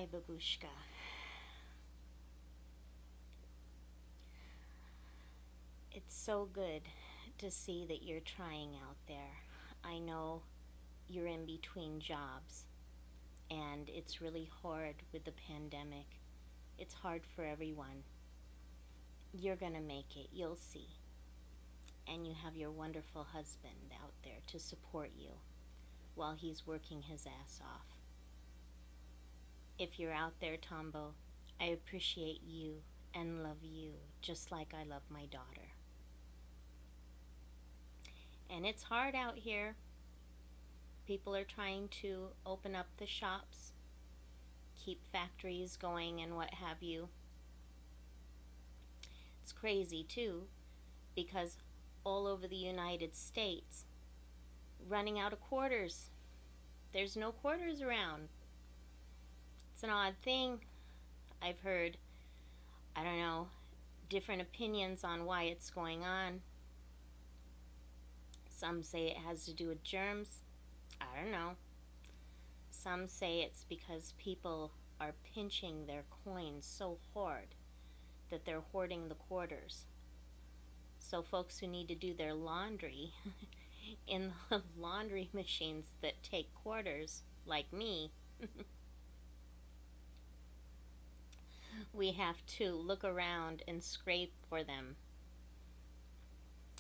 Hi, Babushka. It's so good to see that you're trying out there. I know you're in between jobs, and it's really hard with the pandemic. It's hard for everyone. You're going to make it, you'll see. And you have your wonderful husband out there to support you while he's working his ass off. If you're out there, Tombo, I appreciate you and love you just like I love my daughter. And it's hard out here. People are trying to open up the shops, keep factories going, and what have you. It's crazy, too, because all over the United States, running out of quarters. There's no quarters around. It's an odd thing. I've heard, I don't know, different opinions on why it's going on. Some say it has to do with germs. I don't know. Some say it's because people are pinching their coins so hard that they're hoarding the quarters. So folks who need to do their laundry in the laundry machines that take quarters, like me, we have to look around and scrape for them.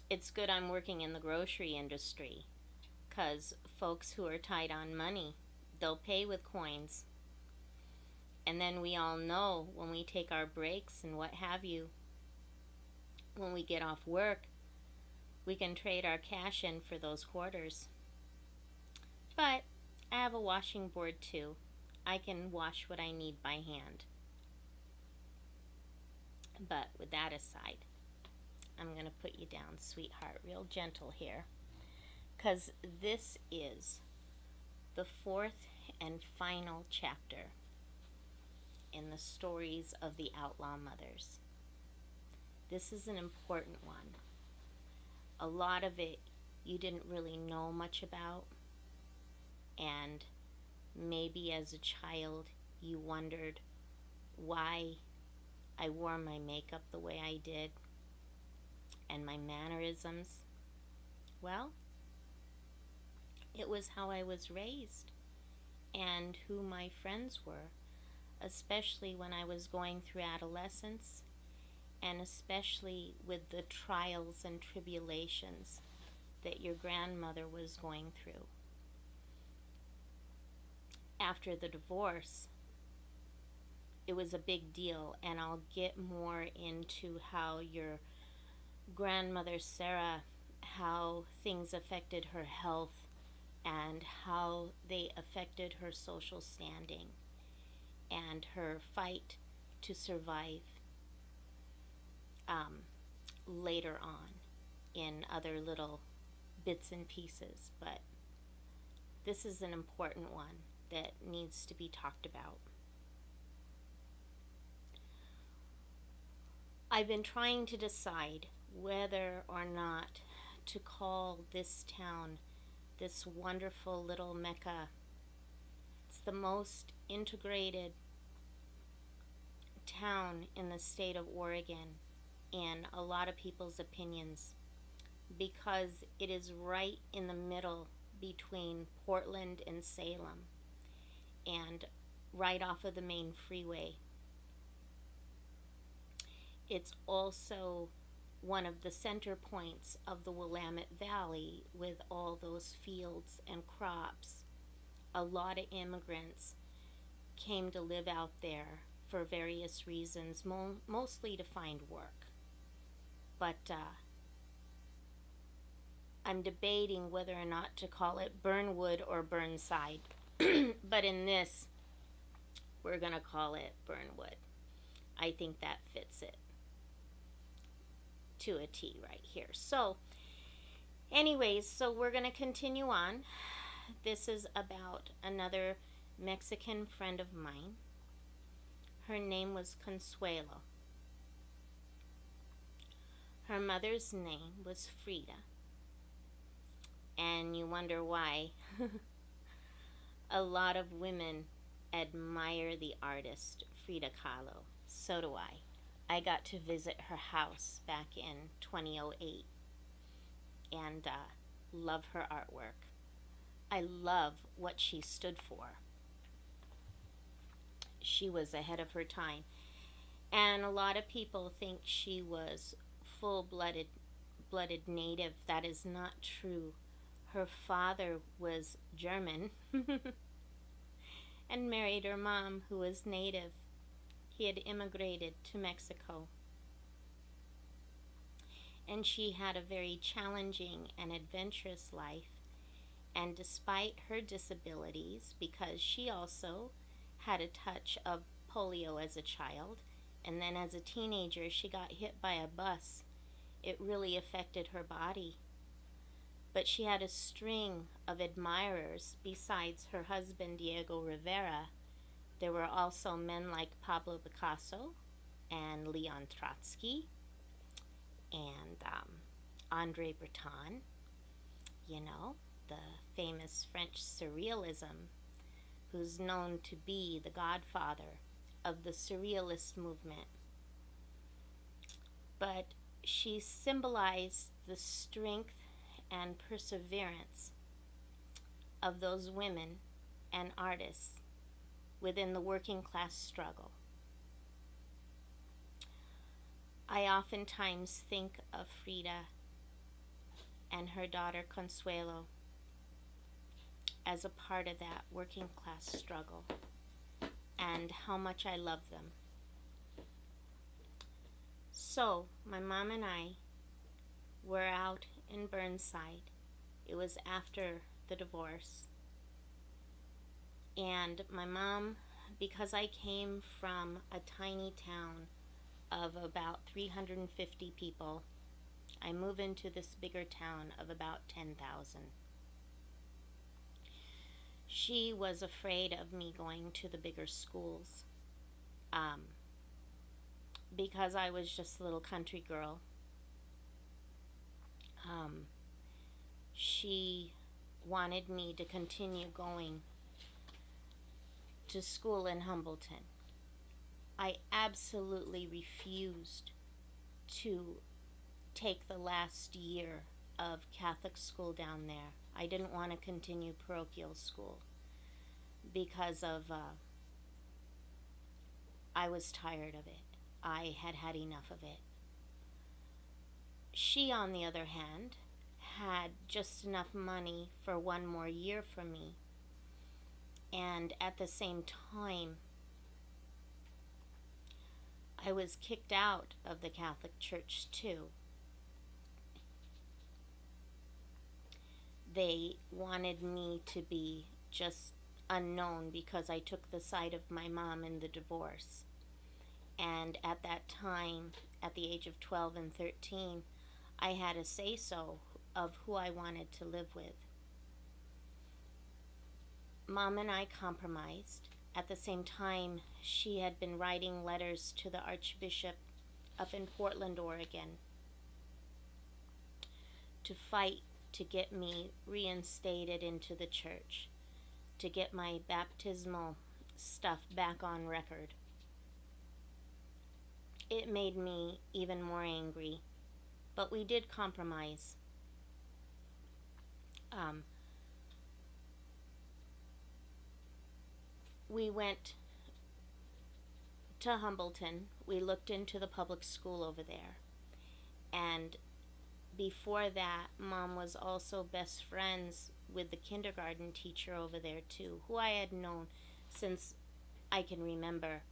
It's good I'm working in the grocery industry, 'cause folks who are tight on money, they'll pay with coins. And then we all know when we take our breaks and what have you, when we get off work, we can trade our cash in for those quarters. But I have a washing board too. I can wash what I need by hand. But with that aside, I'm going to put you down, sweetheart, real gentle here, 'cause this is the fourth and final chapter in the stories of the Outlaw Mothers. This is an important one. A lot of it you didn't really know much about, and maybe as a child you wondered why I wore my makeup the way I did and my mannerisms. Well, it was how I was raised and who my friends were, especially when I was going through adolescence, and especially with the trials and tribulations that your grandmother was going through. After the divorce, it was a big deal, and I'll get more into how your grandmother Sarah, how things affected her health and how they affected her social standing and her fight to survive later on in other little bits and pieces. But this is an important one that needs to be talked about. I've been trying to decide whether or not to call this town this wonderful little Mecca. It's the most integrated town in the state of Oregon in a lot of people's opinions, because it is right in the middle between Portland and Salem and right off of the main freeway. It's also one of the center points of the Willamette Valley with all those fields and crops. A lot of immigrants came to live out there for various reasons, mostly to find work. But I'm debating whether or not to call it Burnwood or Burnside. But in this, we're going to call it Burnwood. I think that fits it to a T right here. So anyways, so we're going to continue on. This is about another Mexican friend of mine. Her name was Consuelo. Her mother's name was Frida. And you wonder why. A lot of women admire the artist Frida Kahlo. So do I. I got to visit her house back in 2008 and love her artwork. I love what she stood for. She was ahead of her time. And a lot of people think she was full blooded native. That is not true. Her father was German and married her mom, who was native. He had immigrated to Mexico. And she had a very challenging and adventurous life. And despite her disabilities, because she also had a touch of polio as a child, and then as a teenager she got hit by a bus, it really affected her body. But she had a string of admirers besides her husband Diego Rivera. There were also men like Pablo Picasso and Leon Trotsky and Andre Breton, the famous French surrealism, who's known to be the godfather of the surrealist movement. But she symbolized the strength and perseverance of those women and artists within the working class struggle. I oftentimes think of Frida and her daughter Consuelo as a part of that working class struggle, and how much I love them. So, my mom and I were out in Burnside. It was after the divorce. And my mom, because I came from a tiny town of about 350 people, I moved into this bigger town of about 10,000. She was afraid of me going to the bigger schools because I was just a little country girl. She wanted me to continue going to school in Humbleton. I absolutely refused to take the last year of Catholic school down there. I didn't want to continue parochial school because of I was tired of it. I had had enough of it. She, on the other hand, had just enough money for one more year for me. And at the same time, I was kicked out of the Catholic Church too. They wanted me to be just unknown because I took the side of my mom in the divorce. And at that time, at the age of 12 and 13, I had a say-so of who I wanted to live with. Mom and I compromised. At the same time, she had been writing letters to the Archbishop up in Portland, Oregon, to fight to get me reinstated into the church, to get my baptismal stuff back on record. It made me even more angry, but we did compromise. We went to Humbleton. We looked into the public school over there. And before that, Mom was also best friends with the kindergarten teacher over there too, who I had known since I can remember.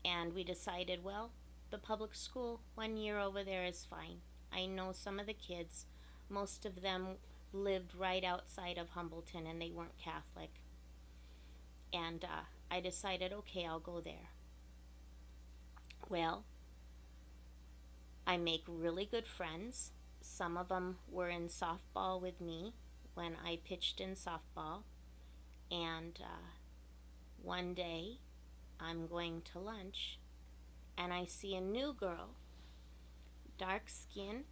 And we decided, well, the public school, 1 year over there is fine. I know some of the kids. Most of them lived right outside of Humbleton and they weren't Catholic. And I decided, okay, I'll go there. Well, I make really good friends. Some of them were in softball with me when I pitched in softball. And one day, I'm going to lunch, and I see a new girl, dark skin,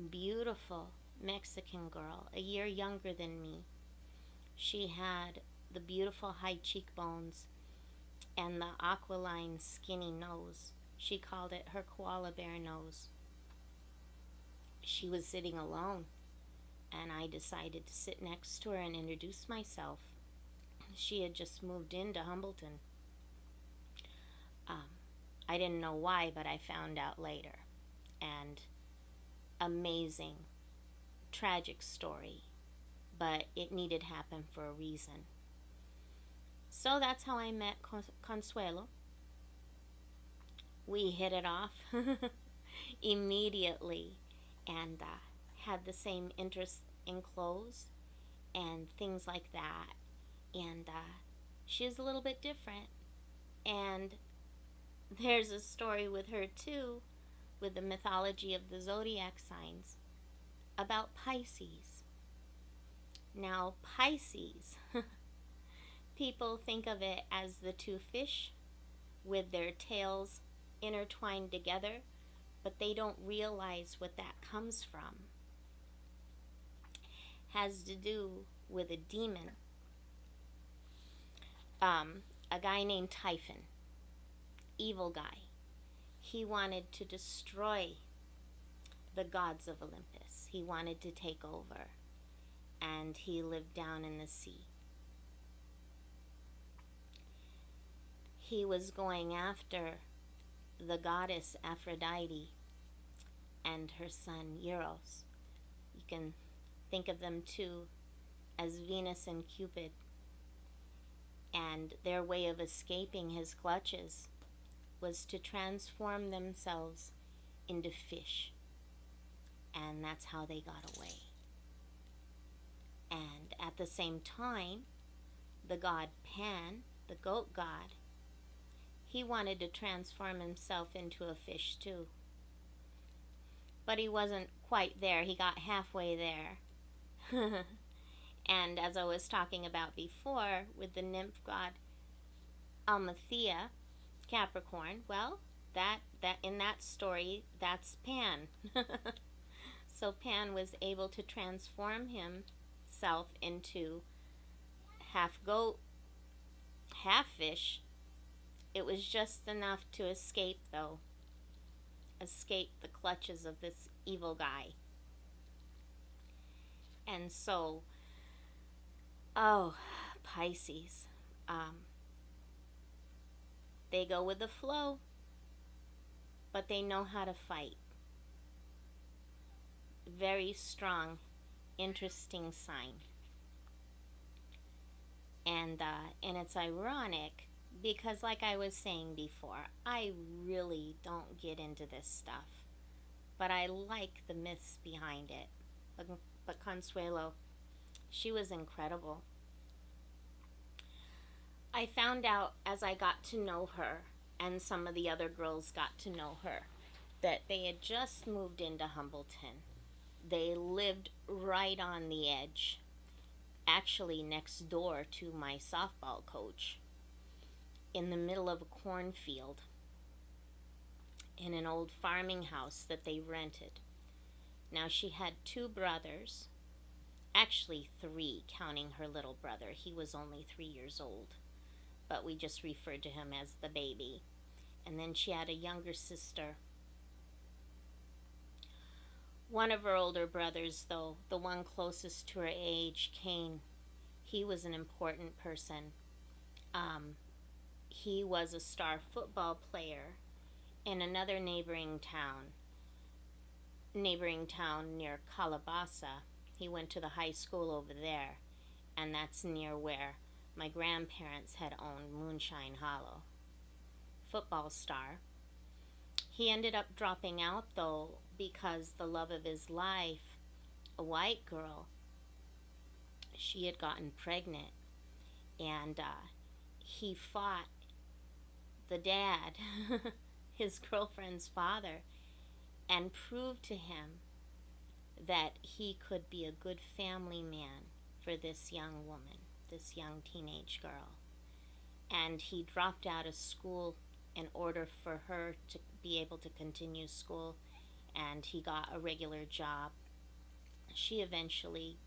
beautiful Mexican girl, a year younger than me. She had the beautiful high cheekbones and the aquiline skinny nose. She called it her koala bear nose. She was sitting alone, and I decided to sit next to her and introduce myself. She had just moved into Humbleton. Um, I didn't know why, but I found out later. And amazing, tragic story, but it needed to happen for a reason. So that's how I met Consuelo. We hit it off immediately, and had the same interest in clothes and things like that. And she is a little bit different. And there's a story with her too, with the mythology of the zodiac signs, about Pisces. Now, Pisces, people think of it as the two fish with their tails intertwined together, but they don't realize what that comes from. Has to do with a demon, a guy named Typhon, evil guy. He wanted to destroy the gods of Olympus. He wanted to take over, and he lived down in the sea. He was going after the goddess Aphrodite and her son Eros. You can think of them too as Venus and Cupid. And their way of escaping his clutches was to transform themselves into fish. And that's how they got away. And at the same time, the god Pan, the goat god, he wanted to transform himself into a fish too. But he wasn't quite there. He got halfway there. And as I was talking about before with the nymph god Almathea, Capricorn, well, that in that story, that's Pan. So Pan was able to transform himself into half goat, half fish. It was just enough to escape, though. Escape the clutches of this evil guy. And so, Pisces. They go with the flow, but they know how to fight. Very strong, interesting sign. And it's ironic because, like I was saying before, I really don't get into this stuff, but I like the myths behind it. But Consuelo, she was incredible. I found out as I got to know her, and some of the other girls got to know her, that they had just moved into Humbleton. They lived right on the edge, actually next door to my softball coach, in the middle of a cornfield, in an old farming house that they rented. Now, she had two brothers, actually three, counting her little brother. He was only 3 years old, but we just referred to him as the baby. And then she had a younger sister. One of her older brothers, though, the one closest to her age, Cain, he was an important person. He was a star football player in another neighboring town near Calabasa. He went to the high school over there, and that's near where my grandparents had owned Moonshine Hollow. Football star. He ended up dropping out, though, because the love of his life, a white girl, she had gotten pregnant, and he fought the dad, his girlfriend's father, and proved to him that he could be a good family man for this young woman, this young teenage girl. And he dropped out of school in order for her to be able to continue school, and he got a regular job. She eventually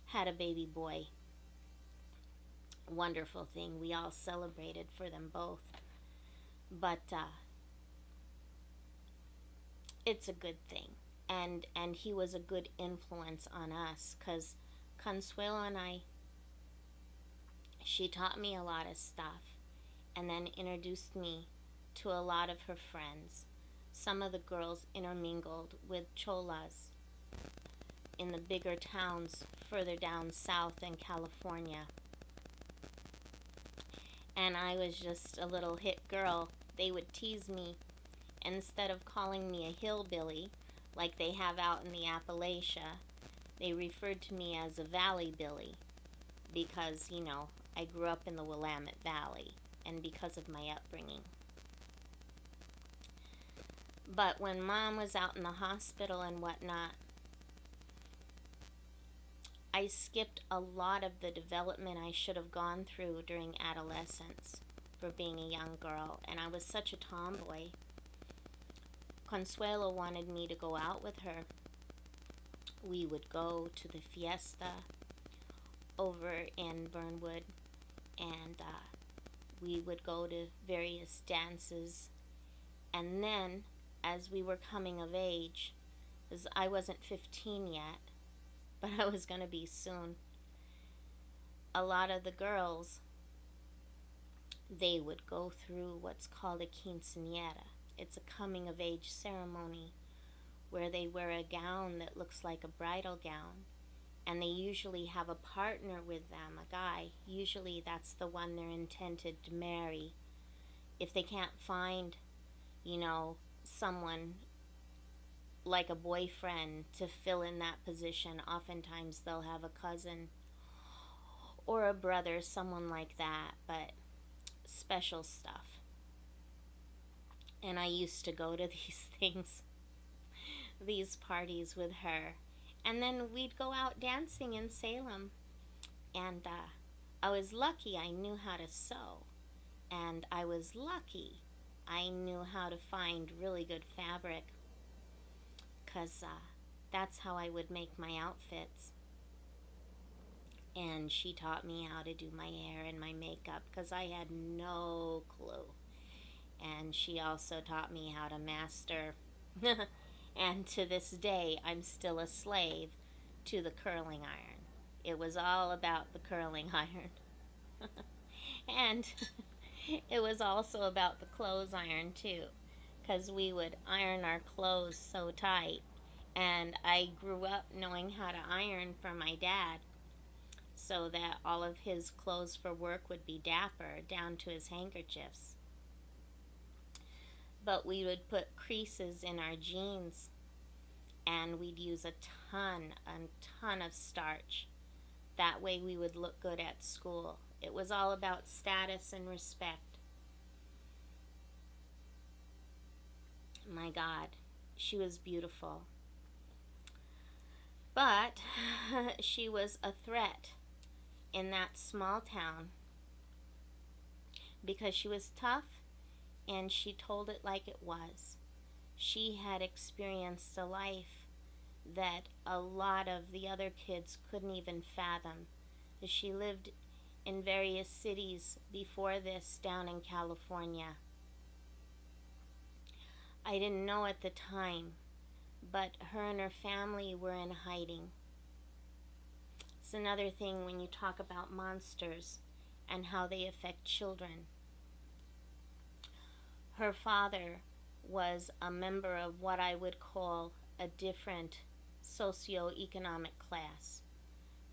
had a baby boy, wonderful thing. We all celebrated for them both. But it's a good thing. And he was a good influence on us, because Consuelo and I, she taught me a lot of stuff and then introduced me to a lot of her friends. Some of the girls intermingled with cholas in the bigger towns further down south in California. And I was just a little hit girl. They would tease me. Instead of calling me a hillbilly like they have out in the Appalachia, they referred to me as a valley billy because, I grew up in the Willamette Valley and because of my upbringing. But when Mom was out in the hospital and whatnot, I skipped a lot of the development I should have gone through during adolescence for being a young girl, and I was such a tomboy. Consuelo wanted me to go out with her. We would go to the fiesta over in Burnwood, and we would go to various dances. And then, as we were coming of age, because I wasn't 15 yet, but I was going to be soon, a lot of the girls, they would go through what's called a quinceañera. It's a coming of age ceremony where they wear a gown that looks like a bridal gown, and they usually have a partner with them, a guy. Usually that's the one they're intended to marry. If they can't find, someone like a boyfriend to fill in that position, oftentimes they'll have a cousin or a brother, someone like that, but special stuff. And I used to go to these things, these parties with her. And then we'd go out dancing in Salem. And I was lucky I knew how to sew. And I was lucky I knew how to find really good fabric, because that's how I would make my outfits. And she taught me how to do my hair and my makeup, because I had no clue. And she also taught me how to master. And to this day, I'm still a slave to the curling iron. It was all about the curling iron. And it was also about the clothes iron, too, because we would iron our clothes so tight. And I grew up knowing how to iron for my dad, so that all of his clothes for work would be dapper, down to his handkerchiefs. But we would put creases in our jeans, and we'd use a ton of starch. That way we would look good at school. It was all about status and respect. My God, she was beautiful. But she was a threat in that small town because she was tough, and she told it like it was. She had experienced a life that a lot of the other kids couldn't even fathom. She lived in various cities before this down in California. I didn't know at the time, but her and her family were in hiding. It's another thing when you talk about monsters and how they affect children. Her father was a member of what I would call a different socioeconomic class,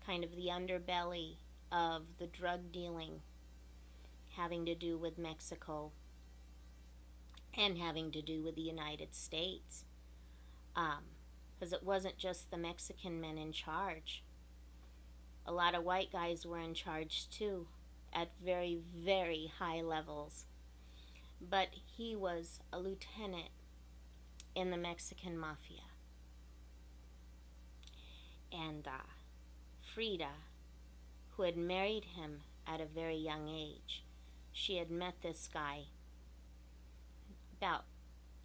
kind of the underbelly of the drug dealing, having to do with Mexico and having to do with the United States. Because it wasn't just the Mexican men in charge. A lot of white guys were in charge too, at very, very high levels. But he was a lieutenant in the Mexican mafia. And Frida, who had married him at a very young age, she had met this guy about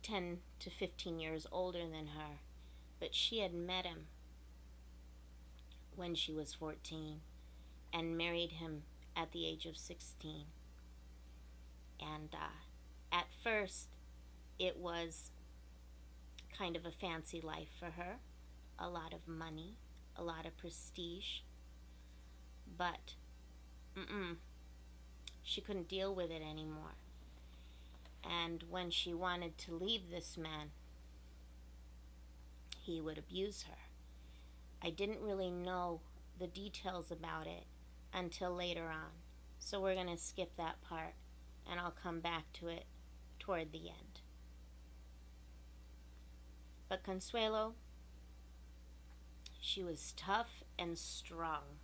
10 to 15 years older than her, but she had met him when she was 14 and married him at the age of 16. And at first, it was kind of a fancy life for her, a lot of money, a lot of prestige, but she couldn't deal with it anymore. And when she wanted to leave this man, he would abuse her. I didn't really know the details about it until later on, so we're going to skip that part, and I'll come back to it toward the end. But Consuelo, she was tough and strong,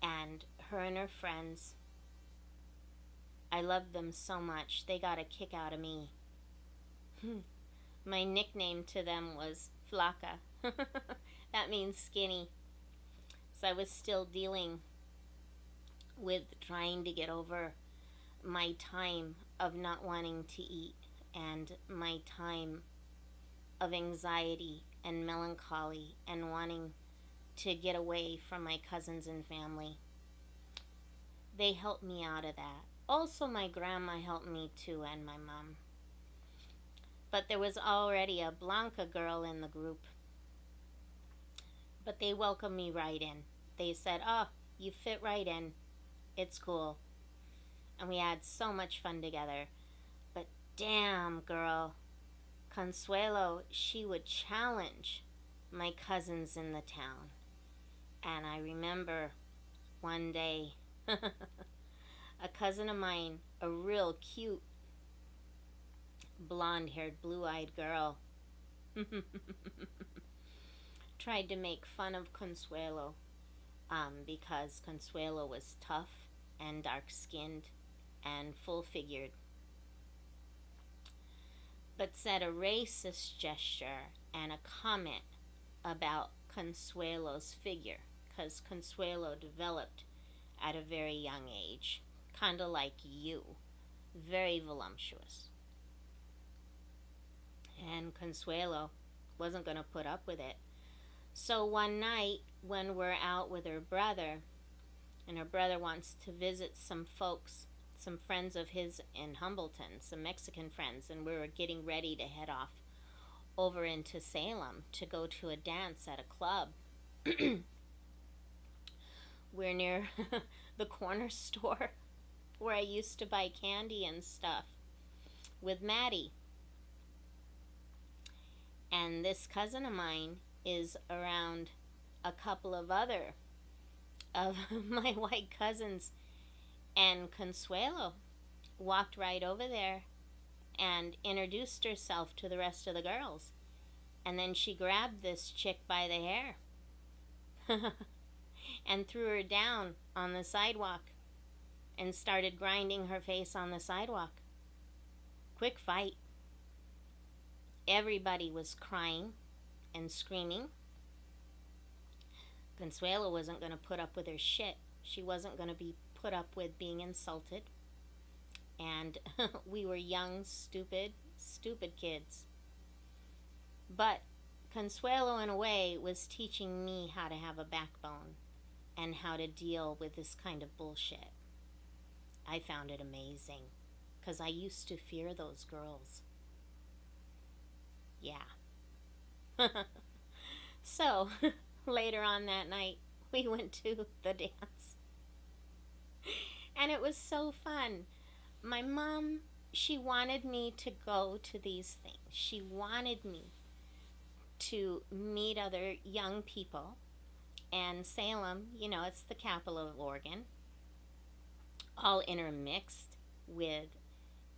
and her and her friends, I loved them so much, they got a kick out of me. My nickname to them was Flaca. That means skinny. So I was still dealing with trying to get over my time of not wanting to eat and my time of anxiety and melancholy and wanting to get away from my cousins and family. They helped me out of that. Also, my grandma helped me too, and my mom. But there was already a Blanca girl in the group. But they welcomed me right in. They said, "Oh, you fit right in. It's cool." And we had so much fun together. But damn, girl, Consuelo, she would challenge my cousins in the town. And I remember one day, a cousin of mine, a real cute, blonde-haired, blue-eyed girl, tried to make fun of Consuelo because Consuelo was tough and dark-skinned and full-figured, but said a racist gesture and a comment about Consuelo's figure, because Consuelo developed at a very young age, kind of like you, very voluptuous. And Consuelo wasn't going to put up with it. So one night when we're out with her brother, and her brother wants to visit some folks, some friends of his in Humbleton, some Mexican friends, and we were getting ready to head off over into Salem to go to a dance at a club. We're near the corner store where I used to buy candy and stuff with Maddie. And this cousin of mine is around a couple of other of my white cousins, and Consuelo walked right over there and introduced herself to the rest of the girls. And then she grabbed this chick by the hair and threw her down on the sidewalk and started grinding her face on the sidewalk. Quick fight. Everybody was crying and screaming. Consuelo wasn't going to put up with her shit. She wasn't going to be put up with being insulted. And we were young, stupid kids. But Consuelo, in a way, was teaching me how to have a backbone and how to deal with this kind of bullshit. I found it amazing, because I used to fear those girls. Yeah. So, later on that night, we went to the dance. And it was so fun. My mom, she wanted me to go to these things. She wanted me to meet other young people. And Salem, you know, it's the capital of Oregon, all intermixed with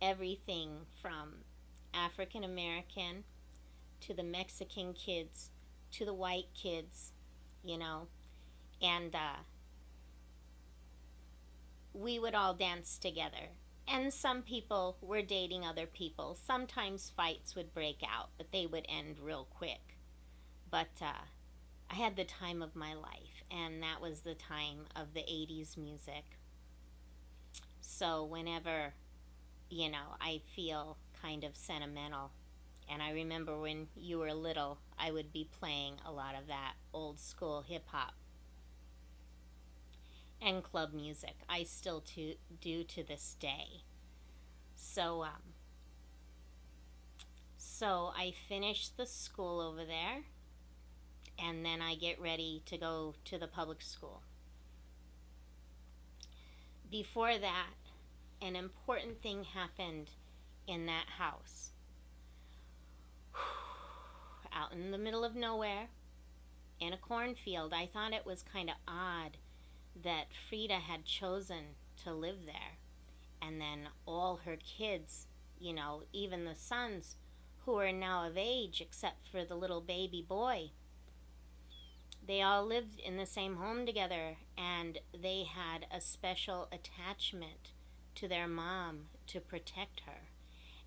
everything from African American to the Mexican kids to the white kids, you know, and we would all dance together. And some people were dating other people. Sometimes fights would break out, but they would end real quick. But I had the time of my life, and that was the time of the 80s music. So whenever, you know, I feel kind of sentimental, and I remember when you were little, I would be playing a lot of that old school hip hop. and club music. I still do to this day. So, so I finish the school over there, and then I get ready to go to the public school. Before that, an important thing happened in that house. Out in the middle of nowhere, in a cornfield. I thought it was kind of odd that Frida had chosen to live there. And then all her kids, you know, even the sons who are now of age except for the little baby boy, they all lived in the same home together, and they had a special attachment to their mom to protect her.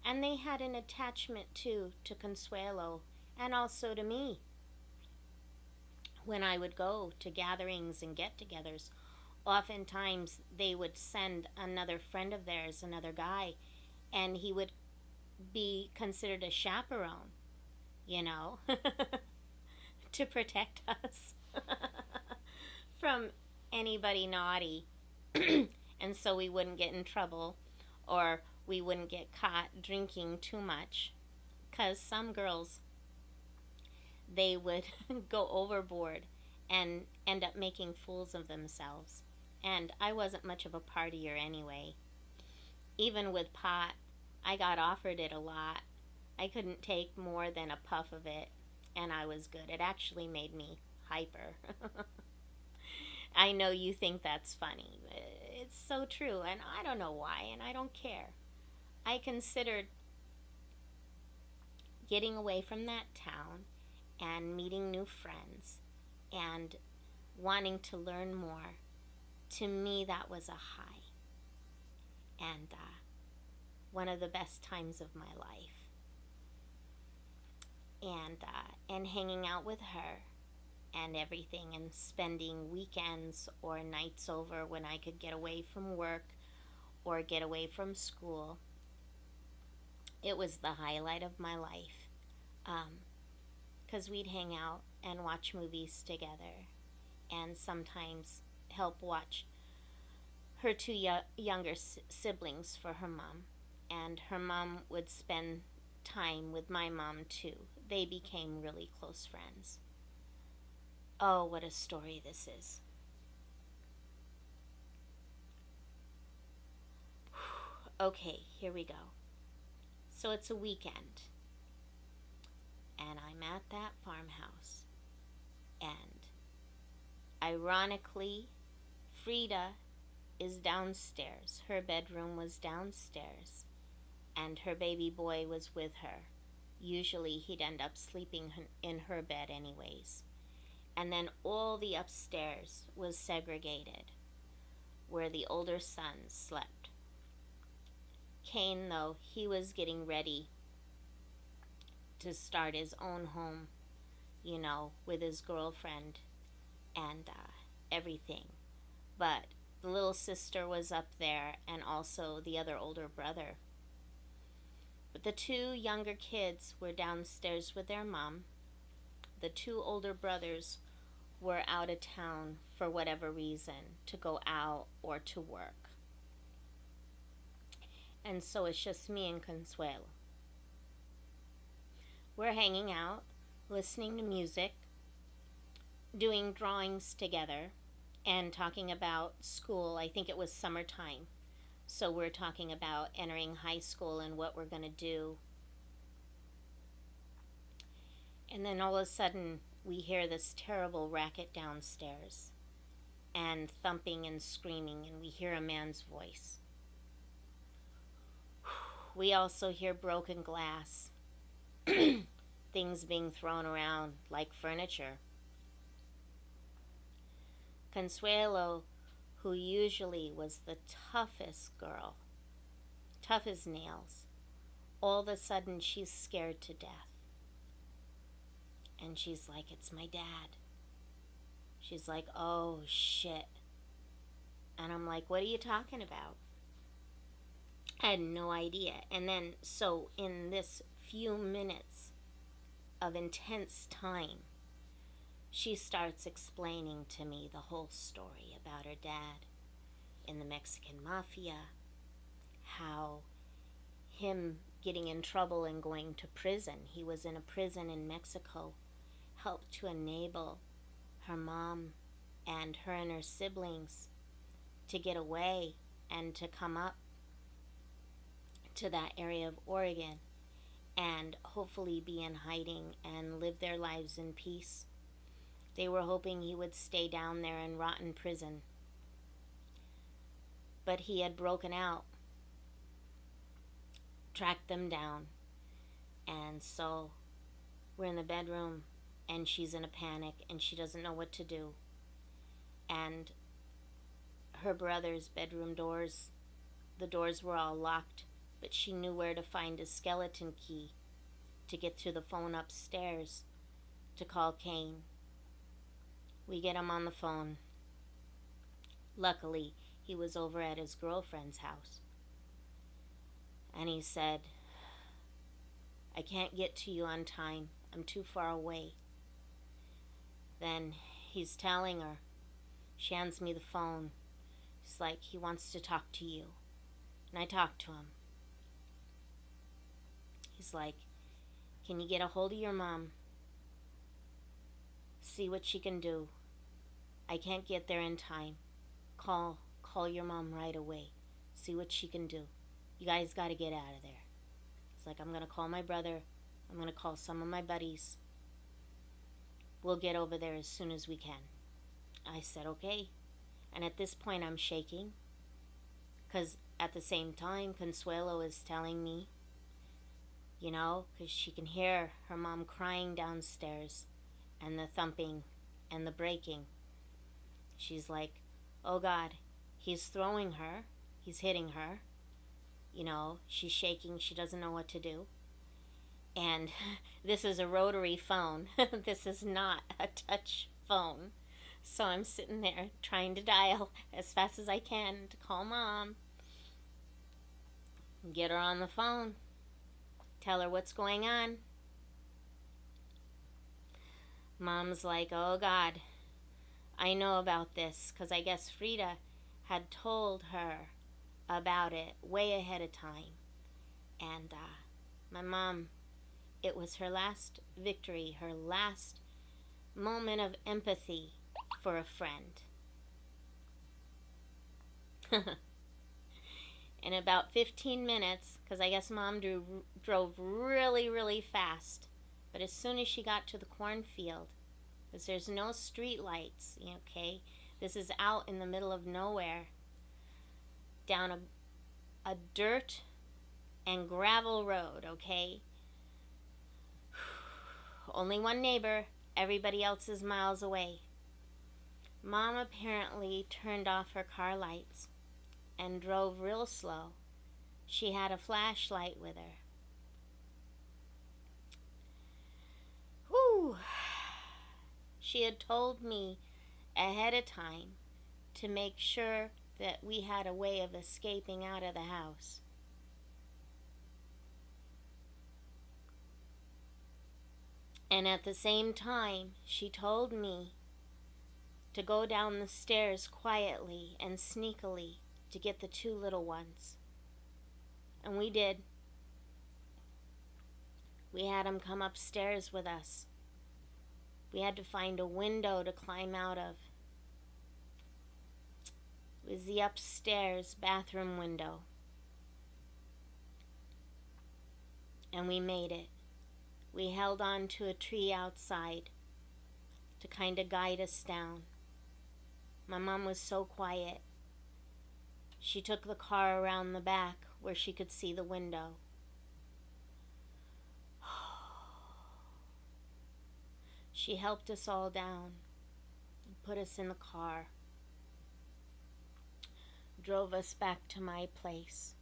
And they had an attachment too to Consuelo and also to me. When I would go to gatherings and get-togethers, oftentimes they would send another friend of theirs, another guy, and he would be considered a chaperone, you know, to protect us from anybody naughty. And so we wouldn't get in trouble, or we wouldn't get caught drinking too much, because some girls, they would go overboard and end up making fools of themselves. And I wasn't much of a partier anyway. Even with pot, I got offered it a lot. I couldn't take more than a puff of it, and I was good. It actually made me hyper. I know you think that's funny. It's so true, and I don't know why, and I don't care. I considered getting away from that town and meeting new friends and wanting to learn more. To me, that was a high, and one of the best times of my life. And hanging out with her and everything, and spending weekends or nights over when I could get away from work or get away from school. It was the highlight of my life, because we'd hang out and watch movies together, and sometimes help watch her two younger siblings for her mom, and her mom would spend time with my mom too. They became really close friends. Oh, what a story this is. Okay, here we go. So it's a weekend, and I'm at that farmhouse, and ironically, Frida is downstairs. Her bedroom was downstairs, and her baby boy was with her. Usually he'd end up sleeping in her bed anyways. And then all the upstairs was segregated, where the older son slept. Cain, though, he was getting ready to start his own home, you know, with his girlfriend and everything. But the little sister was up there, and also the other older brother. But the two younger kids were downstairs with their mom. The two older brothers were out of town for whatever reason, to go out or to work. And so it's just me and Consuelo. We're hanging out, listening to music, doing drawings together, and talking about school. I think it was summertime. So we're talking about entering high school and what we're going to do. And then all of a sudden, we hear this terrible racket downstairs, and thumping and screaming, and we hear a man's voice. We also hear broken glass, things being thrown around like furniture. Consuelo, who usually was the toughest girl, tough as nails, all of a sudden she's scared to death. And she's like, "It's my dad." She's like, "Oh, shit." And I'm like, "What are you talking about?" I had no idea. And then, so in this few minutes of intense time, she starts explaining to me the whole story about her dad in the Mexican mafia, how him getting in trouble and going to prison, he was in a prison in Mexico, helped to enable her mom and her siblings to get away and to come up to that area of Oregon and hopefully be in hiding and live their lives in peace. They were hoping he would stay down there and rot in prison. But he had broken out, tracked them down, and so we're in the bedroom and she's in a panic and she doesn't know what to do. And her brother's bedroom doors, the doors were all locked, but she knew where to find a skeleton key to get to the phone upstairs to call Kane. We get him on the phone. Luckily, he was over at his girlfriend's house. And he said, I can't get to you on time. I'm too far away. Then he's telling her, she hands me the phone. He's like, he wants to talk to you. And I talk to him. He's like, can you get a hold of your mom? See what she can do. I can't get there in time. Call your mom right away. See what she can do. You guys got to get out of there. It's like, I'm going to call my brother. I'm going to call some of my buddies. We'll get over there as soon as we can. I said, okay. And at this point, I'm shaking. Because at the same time, Consuelo is telling me, you know, because she can hear her mom crying downstairs and the thumping and the breaking. She's like, oh God, he's throwing her. He's hitting her. You know, she's shaking. She doesn't know what to do. And this is a rotary phone. This is not a touch phone. So I'm sitting there trying to dial as fast as I can to call mom. Get her on the phone. Tell her what's going on. Mom's like, oh God, I know about this, because I guess Frida had told her about it way ahead of time. And my mom, it was her last victory, her last moment of empathy for a friend. In about 15 minutes, because I guess Mom drove really, really fast. But as soon as she got to the cornfield, because there's no street lights, okay? This is out in the middle of nowhere, down a dirt and gravel road, okay? Only one neighbor, everybody else is miles away. Mom apparently turned off her car lights and drove real slow. She had a flashlight with her. Whew. She had told me ahead of time to make sure that we had a way of escaping out of the house. And at the same time, she told me to go down the stairs quietly and sneakily to get the two little ones. And we did. We had them come upstairs with us. We had to find a window to climb out of. It was the upstairs bathroom window. And we made it. We held on to a tree outside to kind of guide us down. My mom was so quiet. She took the car around the back where she could see the window. She helped us all down and put us in the car. Drove us back to my place.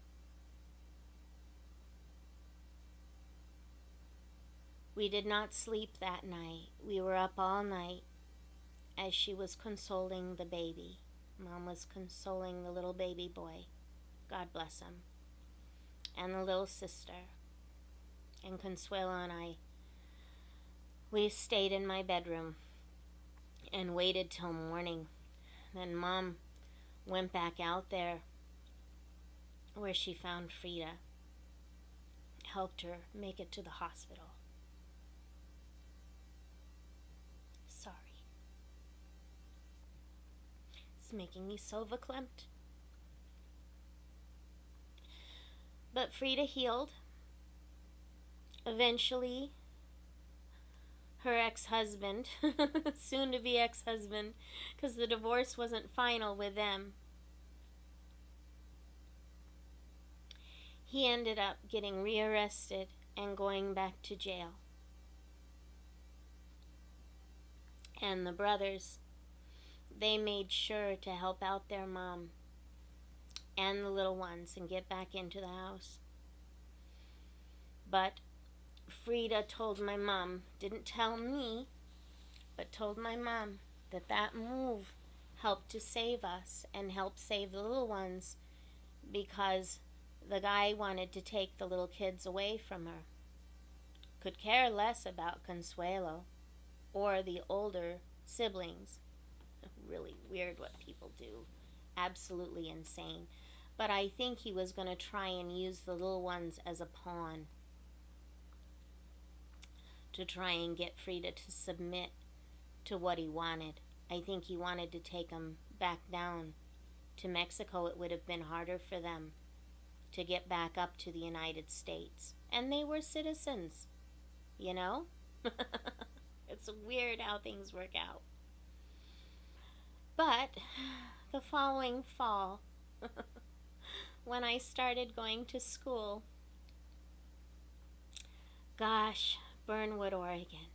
We did not sleep that night. We were up all night as she was consoling the baby. Mom was consoling the little baby boy. God bless him. And the little sister. And Consuelo and I, we stayed in my bedroom and waited till morning. Then Mom went back out there where she found Frida, helped her make it to the hospital. Sorry. It's making me so verklempt. But Frida healed. Eventually, her ex-husband, soon-to-be ex-husband, because the divorce wasn't final with them, he ended up getting rearrested and going back to jail. And the brothers, they made sure to help out their mom and the little ones and get back into the house. But Frida told my mom, didn't tell me, but told my mom that that move helped to save us and helped save the little ones, because the guy wanted to take the little kids away from her. Could care less about Consuelo or the older siblings. Really weird what people do. Absolutely insane. But I think he was going to try and use the little ones as a pawn to try and get Frida to submit to what he wanted. I think he wanted to take them back down to Mexico. It would have been harder for them to get back up to the United States. And they were citizens, you know? It's weird how things work out. But the following fall, when I started going to school, gosh, Burnwood, Oregon.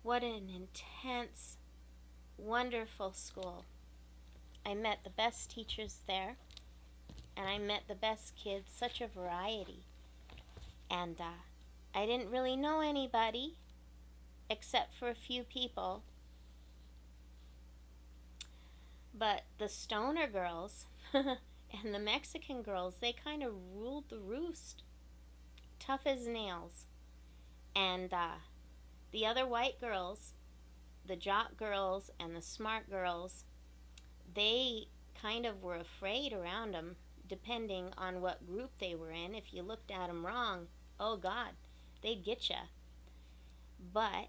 What an intense, wonderful school. I met the best teachers there, and I met the best kids, such a variety. And I didn't really know anybody except for a few people. But the stoner girls and the Mexican girls, they kind of ruled the roost. Tough as nails. And the other white girls, the jock girls and the smart girls, they kind of were afraid around them, depending on what group they were in. If you looked at them wrong, oh God, they'd get you. But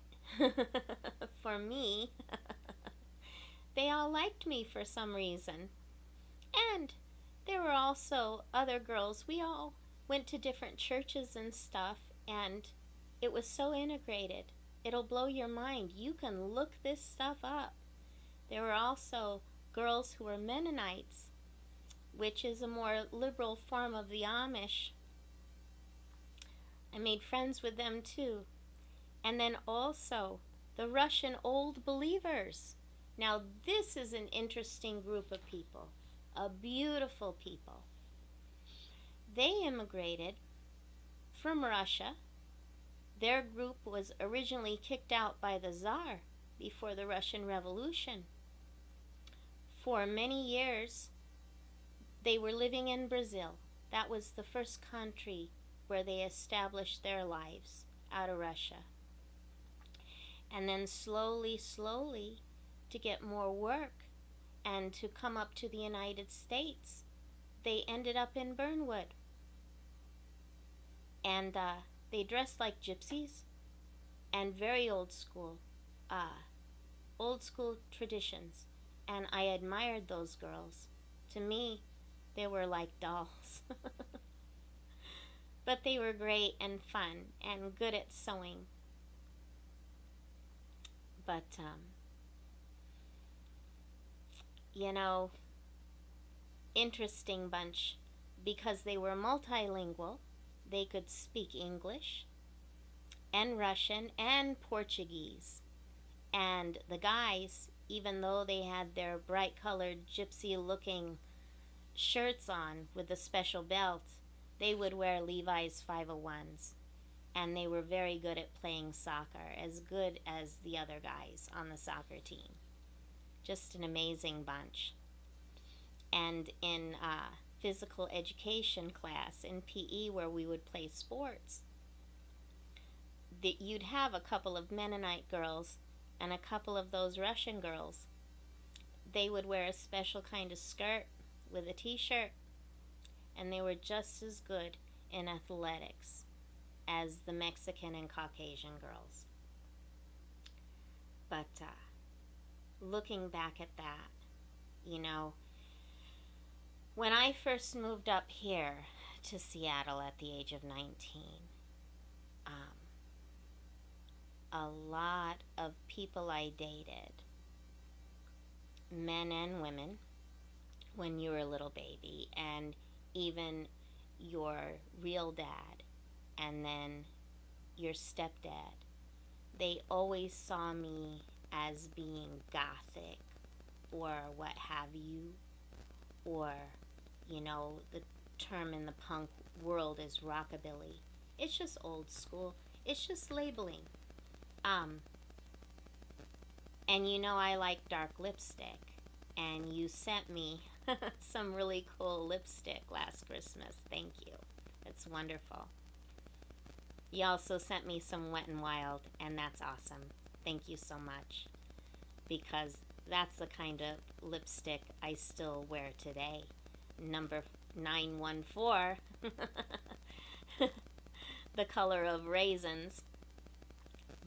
for me, they all liked me for some reason. And there were also other girls. We all went to different churches and stuff, and it was so integrated. It'll blow your mind. You can look this stuff up. There were also girls who were Mennonites, which is a more liberal form of the Amish. I made friends with them too. And then also the Russian Old Believers. Now this is an interesting group of people, a beautiful people. They immigrated from Russia. Their group was originally kicked out by the Tsar before the Russian Revolution. For many years, they were living in Brazil. That was the first country where they established their lives, out of Russia. And then slowly, to get more work and to come up to the United States, they ended up in Burnwood. And they dressed like gypsies, and very old school traditions. And I admired those girls. To me, they were like dolls. But they were great and fun and good at sewing. But, you know, interesting bunch, because they were multilingual. They could speak English and Russian and Portuguese. And the guys, even though they had their bright-colored, gypsy-looking shirts on with a special belt, they would wear Levi's 501s. And they were very good at playing soccer, as good as the other guys on the soccer team. Just an amazing bunch. And in physical education class in PE, where we would play sports, you'd have a couple of Mennonite girls and a couple of those Russian girls. they would wear a special kind of skirt with a t-shirt, and they were just as good in athletics as the Mexican and Caucasian girls. But looking back at that, you know, when I first moved up here to Seattle at the age of 19, a lot of people I dated, men and women, when you were a little baby, and even your real dad, and then your stepdad, they always saw me as being gothic or what have you, or, you know, the term in the punk world is rockabilly. It's just old school. It's just labeling. And you know I like dark lipstick, and you sent me some really cool lipstick last Christmas. Thank you. It's wonderful. You also sent me some Wet n Wild, and that's awesome. Thank you so much, because that's the kind of lipstick I still wear today. Number 914, the color of raisins.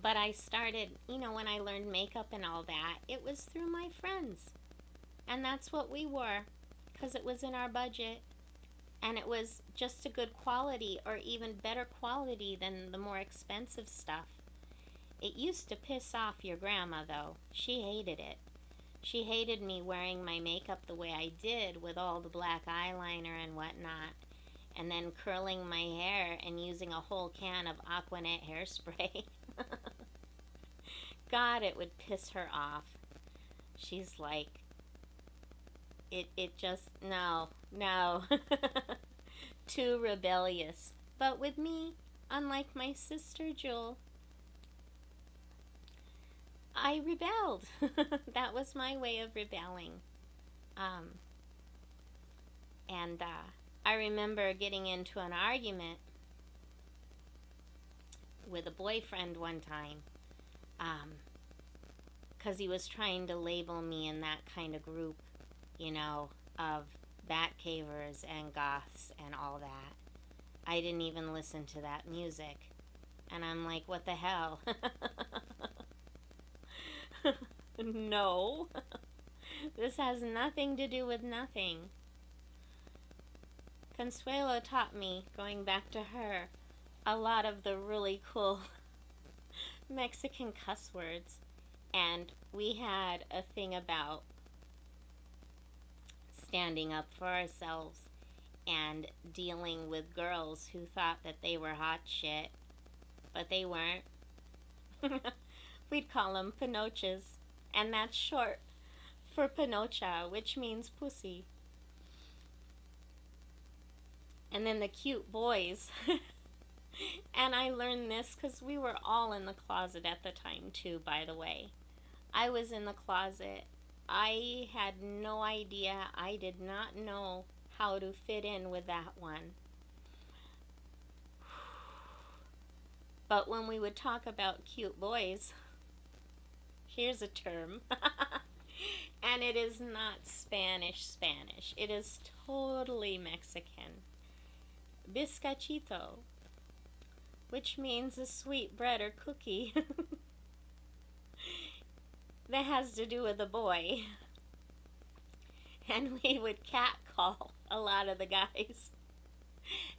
But I started, you know, when I learned makeup and all that, it was through my friends. And that's what we wore, because it was in our budget. And it was just a good quality, or even better quality than the more expensive stuff. It used to piss off your grandma, though. She hated it. She hated me wearing my makeup the way I did, with all the black eyeliner and whatnot, and then curling my hair and using a whole can of Aquanet hairspray. God, it would piss her off. She's like, it just, no. Too rebellious. But with me, unlike my sister Jewel, I rebelled. That was my way of rebelling. And I remember getting into an argument with a boyfriend one time, because he was trying to label me in that kind of group, you know, of Batcavers and goths and all that. I didn't even listen to that music. And I'm like, what the hell? No. This has nothing to do with nothing. Consuelo taught me, going back to her, a lot of the really cool Mexican cuss words. And we had a thing about standing up for ourselves and dealing with girls who thought that they were hot shit, but they weren't. We'd call them panochas, and that's short for panocha, which means pussy. And then the cute boys. And I learned this because we were all in the closet at the time too, by the way. I was in the closet. I had no idea. I did not know how to fit in with that one. But when we would talk about cute boys, here's a term. And it is not Spanish. It is totally Mexican. Bizcachito, which means a sweet bread or cookie that has to do with a boy. And we would catcall a lot of the guys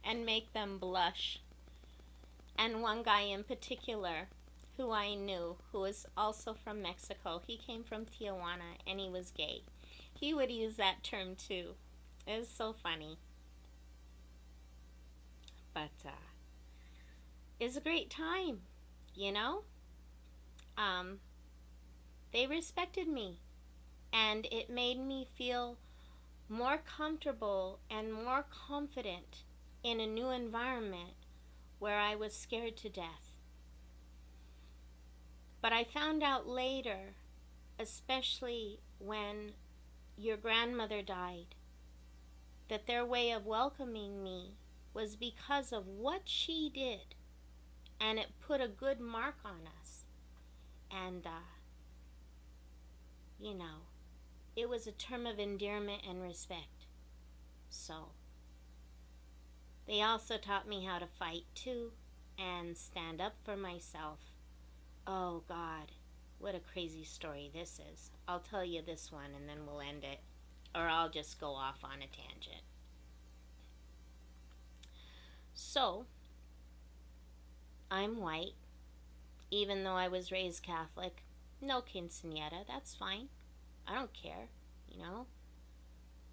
and make them blush. And one guy in particular who I knew, who was also from Mexico, he came from Tijuana and he was gay. He would use that term too. It was so funny. But it's a great time, you know? They respected me, and it made me feel more comfortable and more confident in a new environment where I was scared to death. But I found out later, especially when your grandmother died, that their way of welcoming me was because of what she did, and it put a good mark on us. And you know, it was a term of endearment and respect. So, they also taught me how to fight too and stand up for myself. Oh God, what a crazy story this is. I'll tell you this one and then we'll end it. Or I'll just go off on a tangent. So, I'm white, even though I was raised Catholic. No quinceañera, that's fine. I don't care, you know.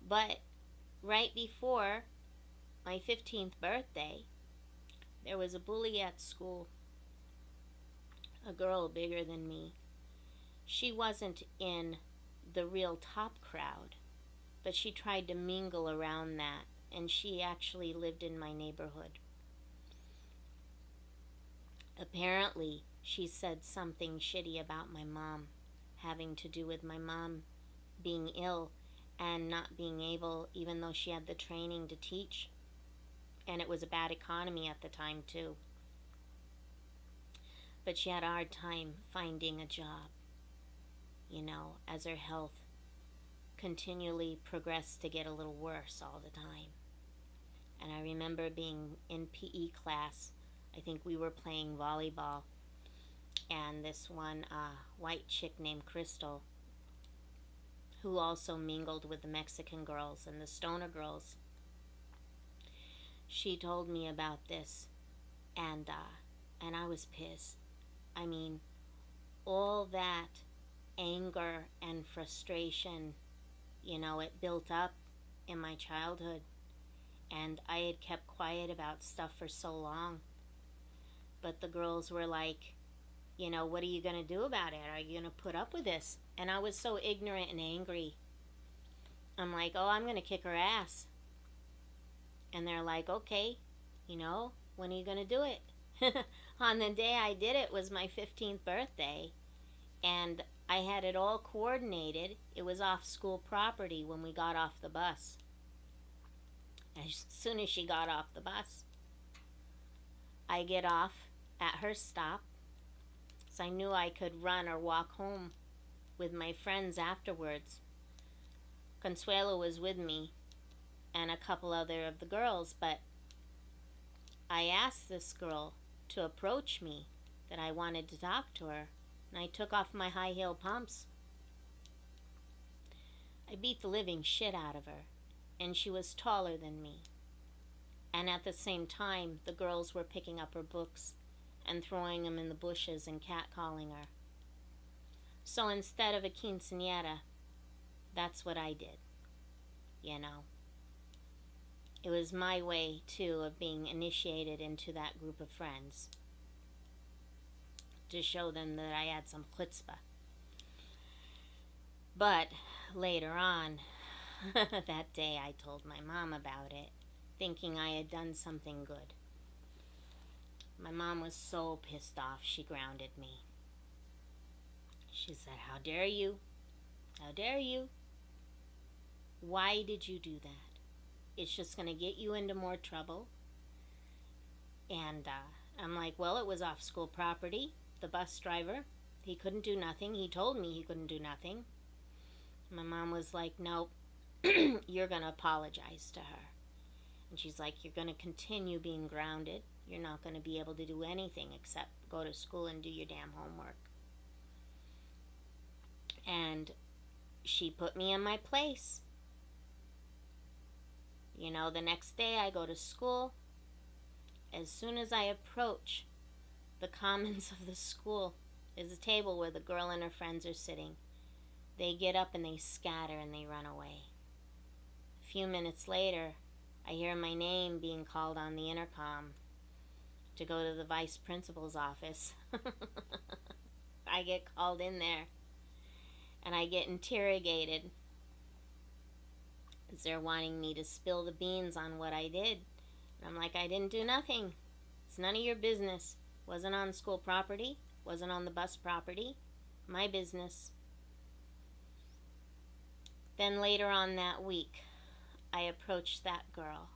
But right before my 15th birthday, there was a bully at school, a girl bigger than me. She wasn't in the real top crowd, but she tried to mingle around that, and she actually lived in my neighborhood. Apparently, she said something shitty about my mom, having to do with my mom being ill and not being able, even though she had the training to teach. And it was a bad economy at the time, too. But she had a hard time finding a job, you know, as her health continually progressed to get a little worse all the time. And I remember being in PE class. I think we were playing volleyball, and this one white chick named Crystal, who also mingled with the Mexican girls and the stoner girls, she told me about this, and I was pissed. I mean, all that anger and frustration, you know, it built up in my childhood, and I had kept quiet about stuff for so long. But the girls were like, you know, what are you going to do about it? Are you going to put up with this? And I was so ignorant and angry. I'm like, oh, I'm going to kick her ass. And they're like, okay, you know, when are you going to do it? On the day I did it was my 15th birthday. And I had it all coordinated. It was off school property when we got off the bus. As soon as she got off the bus, I get off at her stop. So I knew I could run or walk home with my friends afterwards. Consuelo was with me and a couple other of the girls, but I asked this girl to approach me, that I wanted to talk to her, and I took off my high heel pumps. I beat the living shit out of her, and she was taller than me. And at the same time, the girls were picking up her books and throwing them in the bushes and catcalling her. So instead of a quinceañera, that's what I did, you know. It was my way, too, of being initiated into that group of friends, to show them that I had some chutzpah. But later on, that day I told my mom about it, thinking I had done something good. My mom was so pissed off, she grounded me. She said, how dare you? How dare you? Why did you do that? It's just going to get you into more trouble. And I'm like, well, it was off school property. The bus driver, he couldn't do nothing. He told me he couldn't do nothing. My mom was like, nope, you're going to apologize to her. And she's like, you're going to continue being grounded. You're not going to be able to do anything except go to school and do your damn homework. And she put me in my place. You know, the next day I go to school. As soon as I approach the commons of the school, is a table where the girl and her friends are sitting. They get up and they scatter and they run away. A few minutes later, I hear my name being called on the intercom to go to the vice principal's office. I get called in there and I get interrogated because they're wanting me to spill the beans on what I did. And I'm like, I didn't do nothing. It's none of your business. Wasn't on school property. Wasn't on the bus property. My business. Then later on that week, I approached that girl.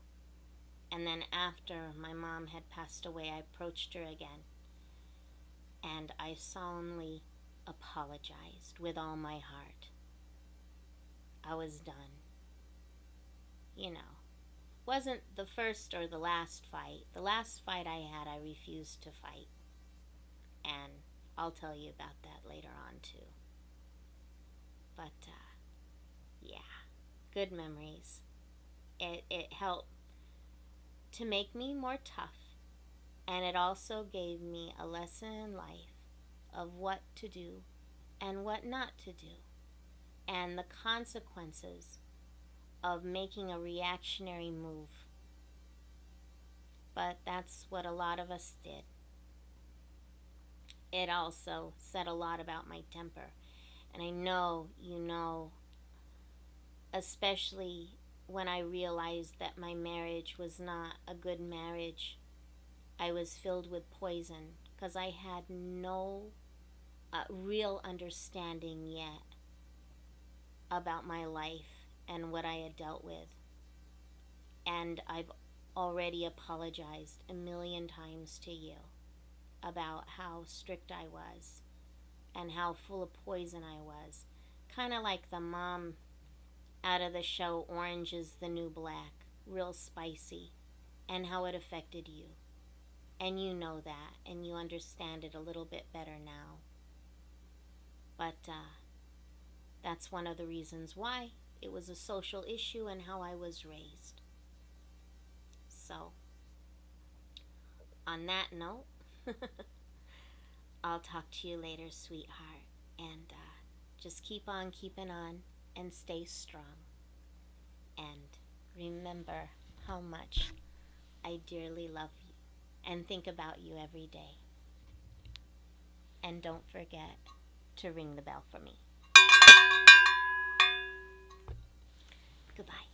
And then after my mom had passed away, I approached her again. And I solemnly apologized with all my heart. I was done. You know, wasn't the first or the last fight. The last fight I had, I refused to fight. And I'll tell you about that later on, too. But, yeah, good memories. It helped to make me more tough. And it also gave me a lesson in life of what to do and what not to do, and the consequences of making a reactionary move. But that's what a lot of us did. It also said a lot about my temper. And I know you know, especially when I realized that my marriage was not a good marriage. I was filled with poison because I had no real understanding yet about my life and what I had dealt with. And I've already apologized a million times to you about how strict I was and how full of poison I was. Kind of like the mom out of the show Orange is the New Black, real spicy, and how it affected you. And you know that, and you understand it a little bit better now. But that's one of the reasons why it was a social issue and how I was raised. So, on that note, I'll talk to you later, sweetheart. And just keep on keeping on and stay strong. And remember how much I dearly love you and think about you every day. And don't forget to ring the bell for me. Goodbye.